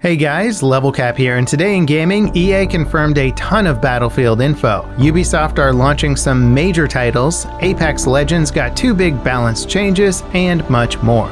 Hey guys, Level Cap here, and today in gaming, EA confirmed a ton of Battlefield info. Ubisoft are launching some major titles, Apex Legends got 2 big balance changes, and much more.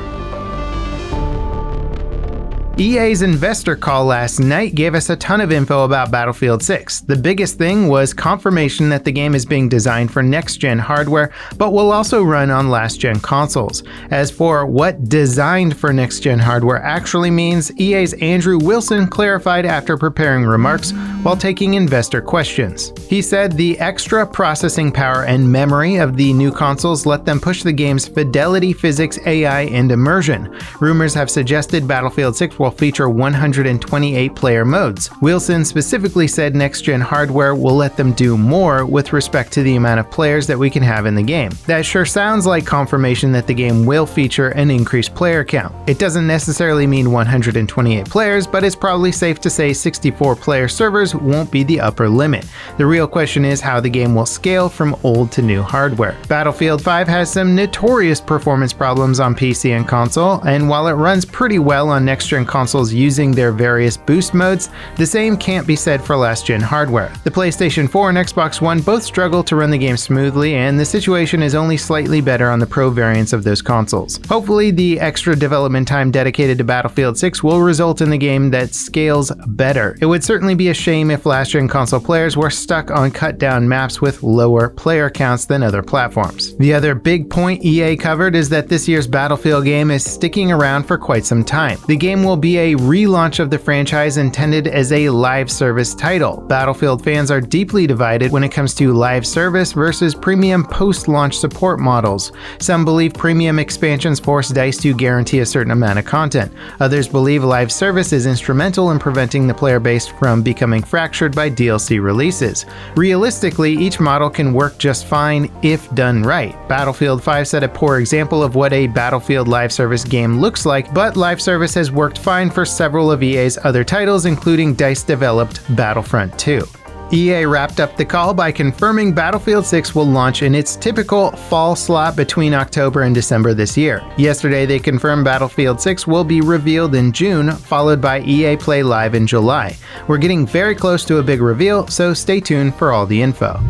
EA's investor call last night gave us a ton of info about Battlefield 6. The biggest thing was confirmation that the game is being designed for next-gen hardware, but will also run on last-gen consoles. As for what designed for next-gen hardware actually means, EA's Andrew Wilson clarified after preparing remarks while taking investor questions. He said the extra processing power and memory of the new consoles let them push the game's fidelity, physics, AI, and immersion. Rumors have suggested Battlefield 6 will feature 128 player modes. Wilson specifically said next-gen hardware will let them do more with respect to the amount of players that we can have in the game. That sure sounds like confirmation that the game will feature an increased player count. It doesn't necessarily mean 128 players, but it's probably safe to say 64 player servers won't be the upper limit. The real question is how the game will scale from old to new hardware. Battlefield 5 has some notorious performance problems on PC and console, and while it runs pretty well on next-gen consoles using their various boost modes, the same can't be said for last-gen hardware. The PlayStation 4 and Xbox One both struggle to run the game smoothly, and the situation is only slightly better on the Pro variants of those consoles. Hopefully, the extra development time dedicated to Battlefield 6 will result in a game that scales better. It would certainly be a shame if last-gen console players were stuck on cut-down maps with lower player counts than other platforms. The other big point EA covered is that this year's Battlefield game is sticking around for quite some time. The game will be a relaunch of the franchise intended as a live service title. Battlefield fans are deeply divided when it comes to live service versus premium post-launch support models. Some believe premium expansions force DICE to guarantee a certain amount of content. Others believe live service is instrumental in preventing the player base from becoming fractured by DLC releases. Realistically, each model can work just fine if done right. Battlefield 5 set a poor example of what a Battlefield live service game looks like, but live service has worked fine for several of EA's other titles, including DICE-developed Battlefront 2. EA wrapped up the call by confirming Battlefield 6 will launch in its typical fall slot between October and December this year. Yesterday, they confirmed Battlefield 6 will be revealed in June, followed by EA Play Live in July. We're getting very close to a big reveal, so stay tuned for all the info.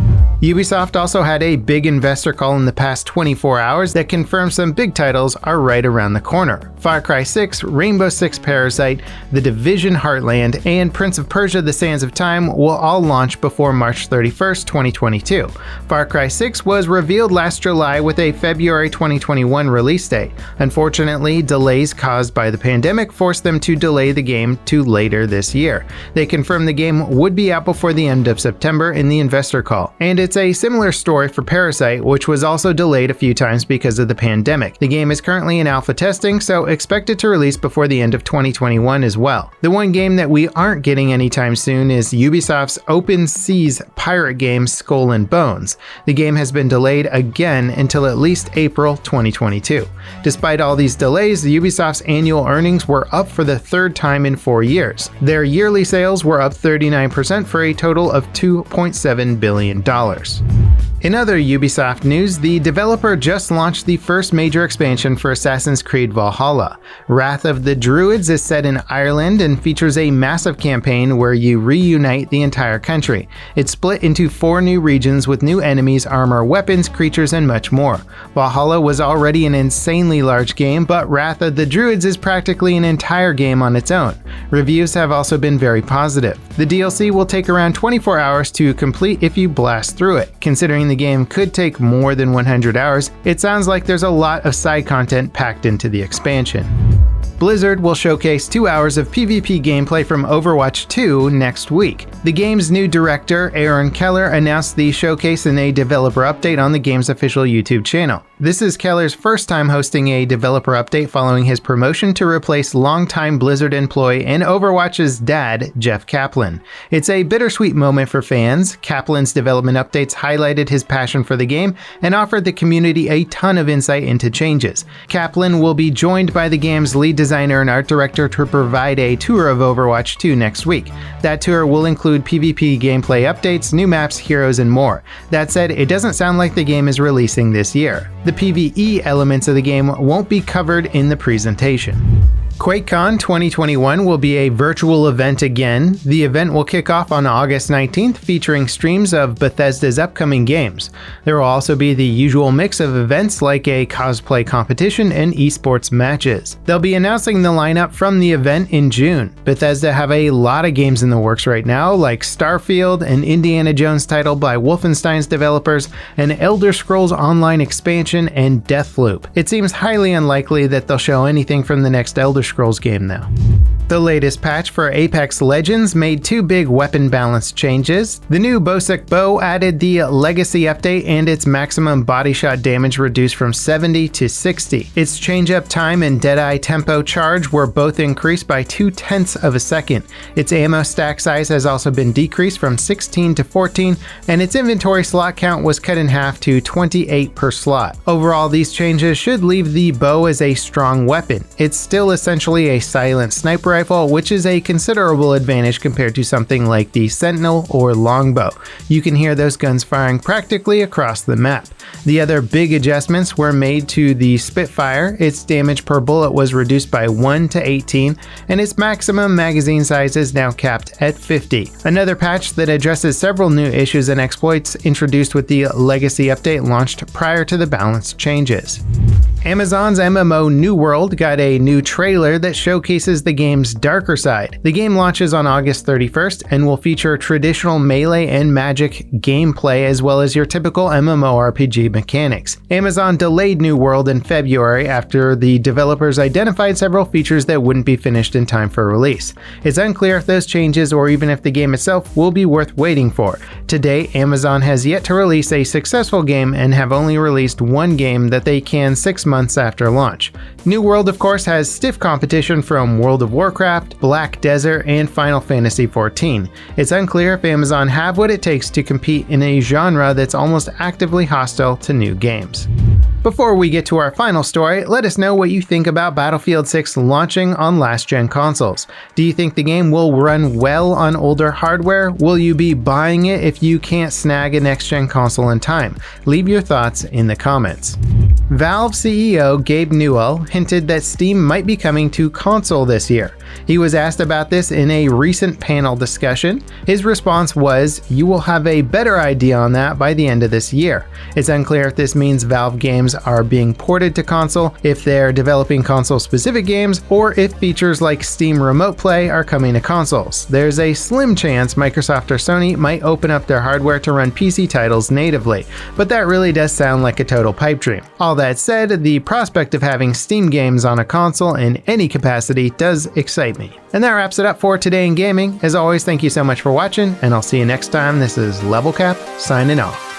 Ubisoft also had a big investor call in the past 24 hours that confirmed some big titles are right around the corner. Far Cry 6, Rainbow Six Parasite, The Division Heartland, and Prince of Persia: The Sands of Time will all launch before March 31st, 2022. Far Cry 6 was revealed last July with a February 2021 release date. Unfortunately, delays caused by the pandemic forced them to delay the game to later this year. They confirmed the game would be out before the end of September in the investor call, and it's a similar story for Parasite, which was also delayed a few times because of the pandemic. The game is currently in alpha testing, so expect it to release before the end of 2021 as well. The one game that we aren't getting anytime soon is Ubisoft's Open Seas pirate game Skull and Bones. The game has been delayed again until at least April 2022. Despite all these delays, Ubisoft's annual earnings were up for the third time in 4 years. Their yearly sales were up 39% for a total of $2.7 billion. In other Ubisoft news, the developer just launched the first major expansion for Assassin's Creed Valhalla. Wrath of the Druids is set in Ireland and features a massive campaign where you reunite the entire country. It's split into 4 new regions with new enemies, armor, weapons, creatures, and much more. Valhalla was already an insanely large game, but Wrath of the Druids is practically an entire game on its own. Reviews have also been very positive. The DLC will take around 24 hours to complete if you blast through it. Considering the game could take more than 100 hours, it sounds like there's a lot of side content packed into the expansion. Blizzard will showcase 2 hours of PvP gameplay from Overwatch 2 next week. The game's new director, Aaron Keller, announced the showcase in a developer update on the game's official YouTube channel. This is Keller's first time hosting a developer update following his promotion to replace longtime Blizzard employee and Overwatch's dad, Jeff Kaplan. It's a bittersweet moment for fans. Kaplan's development updates highlighted his passion for the game and offered the community a ton of insight into changes. Kaplan will be joined by the game's lead designer and art director to provide a tour of Overwatch 2 next week. That tour will include PvP gameplay updates, new maps, heroes, and more. That said, it doesn't sound like the game is releasing this year. The PvE elements of the game won't be covered in the presentation. QuakeCon 2021 will be a virtual event again. The event will kick off on August 19th, featuring streams of Bethesda's upcoming games. There will also be the usual mix of events like a cosplay competition and esports matches. They'll be announcing the lineup from the event in June. Bethesda have a lot of games in the works right now, like Starfield, an Indiana Jones title by Wolfenstein's developers, an Elder Scrolls Online expansion, and Deathloop. It seems highly unlikely that they'll show anything from the next Elder Scrolls game though. The latest patch for Apex Legends made two big weapon balance changes. The new Bosuk bow added the Legacy update and its maximum body shot damage reduced from 70 to 60. Its change-up time and Deadeye tempo charge were both increased by 0.2 of a second. Its ammo stack size has also been decreased from 16 to 14, and its inventory slot count was cut in half to 28 per slot. Overall, these changes should leave the bow as a strong weapon. It's still essentially a silent sniper rifle, which is a considerable advantage compared to something like the Sentinel or Longbow. You can hear those guns firing practically across the map. The other big adjustments were made to the Spitfire. Its damage per bullet was reduced by 1 to 18, and its maximum magazine size is now capped at 50. Another patch that addresses several new issues and exploits introduced with the Legacy update launched prior to the balance changes. Amazon's MMO New World got a new trailer that showcases the game's darker side. The game launches on August 31st and will feature traditional melee and magic gameplay as well as your typical MMORPG mechanics. Amazon delayed New World in February after the developers identified several features that wouldn't be finished in time for release. It's unclear if those changes or even if the game itself will be worth waiting for. To date, Amazon has yet to release a successful game and have only released one game that they can 6 months after launch. New World, of course, has stiff competition from World of Warcraft, Black Desert, and Final Fantasy XIV. It's unclear if Amazon have what it takes to compete in a genre that's almost actively hostile to new games. Before we get to our final story, let us know what you think about Battlefield 6 launching on last-gen consoles. Do you think the game will run well on older hardware? Will you be buying it if you can't snag a next-gen console in time? Leave your thoughts in the comments. Valve CEO Gabe Newell hinted that Steam might be coming to console this year. He was asked about this in a recent panel discussion. His response was, "You will have a better idea on that by the end of this year." It's unclear if this means Valve games are being ported to console, if they're developing console-specific games, or if features like Steam Remote Play are coming to consoles. There's a slim chance Microsoft or Sony might open up their hardware to run PC titles natively, but that really does sound like a total pipe dream. All that said, the prospect of having Steam games on a console in any capacity does excite me. And that wraps it up for today in gaming. As always, thank you so much for watching, and I'll see you next time. This is Level Cap, signing off.